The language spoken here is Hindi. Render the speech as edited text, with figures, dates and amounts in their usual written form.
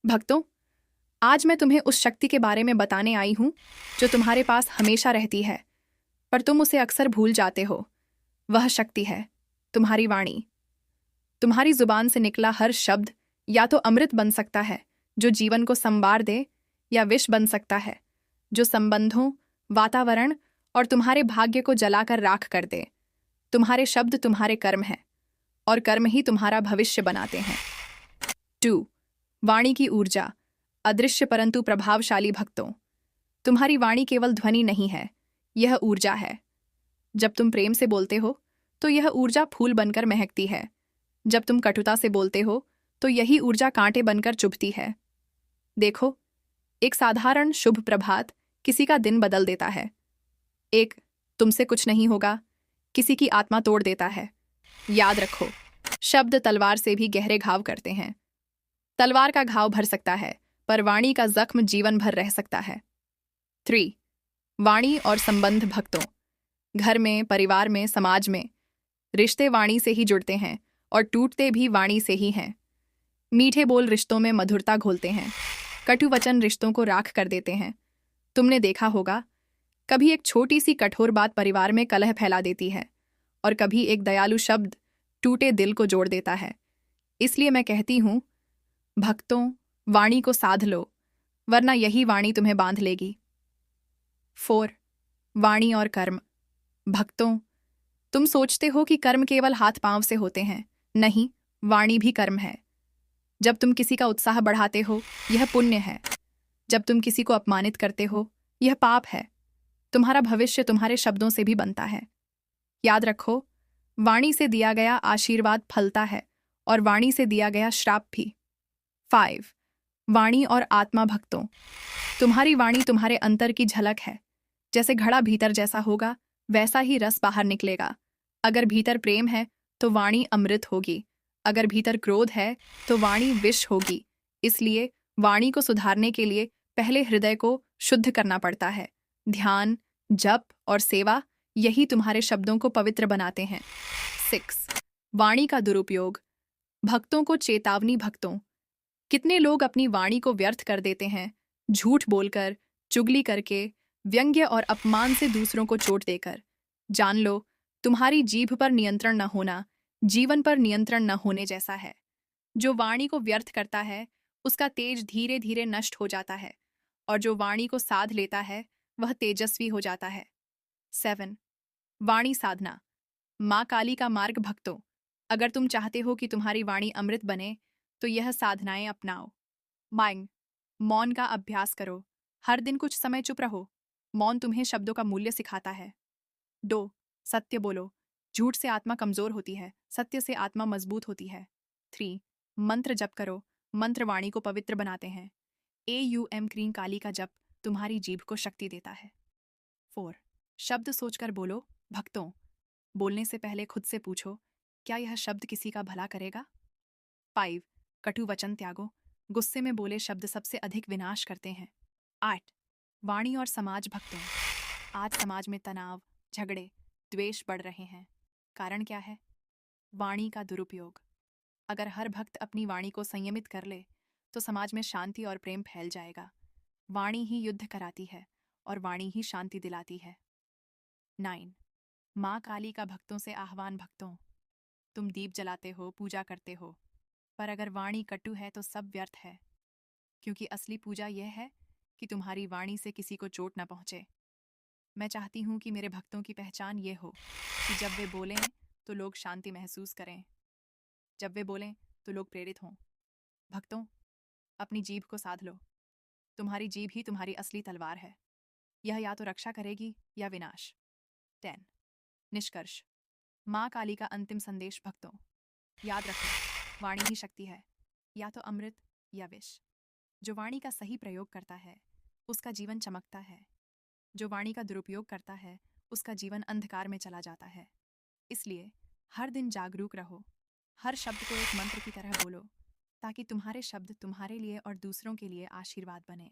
भक्तों, आज मैं तुम्हें उस शक्ति के बारे में बताने आई हूं जो तुम्हारे पास हमेशा रहती है, पर तुम उसे अक्सर भूल जाते हो। वह शक्ति है तुम्हारी वाणी। तुम्हारी जुबान से निकला हर शब्द या तो अमृत बन सकता है जो जीवन को संवार दे, या विष बन सकता है जो संबंधों, वातावरण और तुम्हारे भाग्य को जलाकर राख कर दे। तुम्हारे शब्द तुम्हारे कर्म हैं, और कर्म ही तुम्हारा भविष्य बनाते हैं। 2. वाणी की ऊर्जा। अदृश्य परंतु प्रभावशाली भक्तों, तुम्हारी वाणी केवल ध्वनि नहीं है, यह ऊर्जा है। जब तुम प्रेम से बोलते हो तो यह ऊर्जा फूल बनकर महकती है। जब तुम कटुता से बोलते हो तो यही ऊर्जा कांटे बनकर चुभती है। देखो, एक साधारण शुभ प्रभात किसी का दिन बदल देता है। एक तुमसे कुछ नहीं होगा किसी की आत्मा तोड़ देता है। याद रखो, शब्द तलवार से भी गहरे घाव करते हैं। तलवार का घाव भर सकता है, पर वाणी का जख्म जीवन भर रह सकता है। 3. वाणी और संबंध भक्तों, घर में, परिवार में, समाज में रिश्ते वाणी से ही जुड़ते हैं और टूटते भी वाणी से ही हैं। मीठे बोल रिश्तों में मधुरता घोलते हैं, कटु वचन रिश्तों को राख कर देते हैं। तुमने देखा होगा, कभी एक छोटी सी कठोर बात परिवार में कलह फैला देती है, और कभी एक दयालु शब्द टूटे दिल को जोड़ देता है। इसलिए मैं कहती हूं, भक्तों, वाणी को साध लो, वरना यही वाणी तुम्हें बांध लेगी। 4. वाणी और कर्म भक्तों, तुम सोचते हो कि कर्म केवल हाथ पांव से होते हैं। नहीं, वाणी भी कर्म है। जब तुम किसी का उत्साह बढ़ाते हो, यह पुण्य है। जब तुम किसी को अपमानित करते हो, यह पाप है। तुम्हारा भविष्य तुम्हारे शब्दों से भी बनता है। याद रखो, वाणी से दिया गया आशीर्वाद फलता है, और वाणी से दिया गया श्राप भी। 5. वाणी और आत्मा भक्तों, तुम्हारी वाणी तुम्हारे अंतर की झलक है। जैसे घड़ा भीतर जैसा होगा, वैसा ही रस बाहर निकलेगा। अगर भीतर प्रेम है तो वाणी अमृत होगी, अगर भीतर क्रोध है तो वाणी विष होगी। इसलिए वाणी को सुधारने के लिए पहले हृदय को शुद्ध करना पड़ता है। ध्यान, जप और सेवा यही तुम्हारे शब्दों को पवित्र बनाते हैं। 6. वाणी का दुरुपयोग भक्तों को चेतावनी भक्तों, कितने लोग अपनी वाणी को व्यर्थ कर देते हैं, झूठ बोलकर, चुगली करके, व्यंग्य और अपमान से दूसरों को चोट देकर। जान लो, तुम्हारी जीभ पर नियंत्रण न होना जीवन पर नियंत्रण न होने जैसा है। जो वाणी को व्यर्थ करता है, उसका तेज धीरे धीरे नष्ट हो जाता है, और जो वाणी को साध लेता है, वह तेजस्वी हो जाता है। 7. वाणी साधना। माँ काली का मार्ग भक्तों, अगर तुम चाहते हो कि तुम्हारी वाणी अमृत बने, तो यह साधनाएं अपनाओ। मांग, मौन का अभ्यास करो। हर दिन कुछ समय चुप रहो। मौन तुम्हें शब्दों का मूल्य सिखाता है। 2. सत्य बोलो। झूठ से आत्मा कमजोर होती है, सत्य से आत्मा मजबूत होती है। 3. मंत्र जप करो। मंत्र वाणी को पवित्र बनाते हैं। AUM क्रीम काली का जप तुम्हारी जीभ को शक्ति देता है। 4. शब्द सोचकर बोलो भक्तों, बोलने से पहले खुद से पूछो, क्या यह शब्द किसी का भला करेगा? 5. कटु वचन त्यागो। गुस्से में बोले शब्द सबसे अधिक विनाश करते हैं। 8. वाणी और समाज भक्तों, आज समाज में तनाव, झगड़े, द्वेष बढ़ रहे हैं। कारण क्या है? वाणी का दुरुपयोग। अगर हर भक्त अपनी वाणी को संयमित कर ले, तो समाज में शांति और प्रेम फैल जाएगा। वाणी ही युद्ध कराती है, और वाणी ही शांति दिलाती है। 9. माँ काली का भक्तों से आह्वान भक्तों, तुम दीप जलाते हो, पूजा करते हो, पर अगर वाणी कटु है तो सब व्यर्थ है। क्योंकि असली पूजा यह है कि तुम्हारी वाणी से किसी को चोट न पहुंचे। मैं चाहती हूं कि मेरे भक्तों की पहचान ये हो कि जब वे बोलें तो लोग शांति महसूस करें, जब वे बोलें तो लोग प्रेरित हों। भक्तों, अपनी जीभ को साध लो। तुम्हारी जीभ ही तुम्हारी असली तलवार है। यह या तो रक्षा करेगी या विनाश। 10. निष्कर्ष। माँ काली का अंतिम संदेश भक्तों, याद रखो, वाणी ही शक्ति है, या तो अमृत या विष। जो वाणी का सही प्रयोग करता है, उसका जीवन चमकता है। जो वाणी का दुरुपयोग करता है, उसका जीवन अंधकार में चला जाता है। इसलिए हर दिन जागरूक रहो, हर शब्द को एक मंत्र की तरह बोलो, ताकि तुम्हारे शब्द तुम्हारे लिए और दूसरों के लिए आशीर्वाद बने।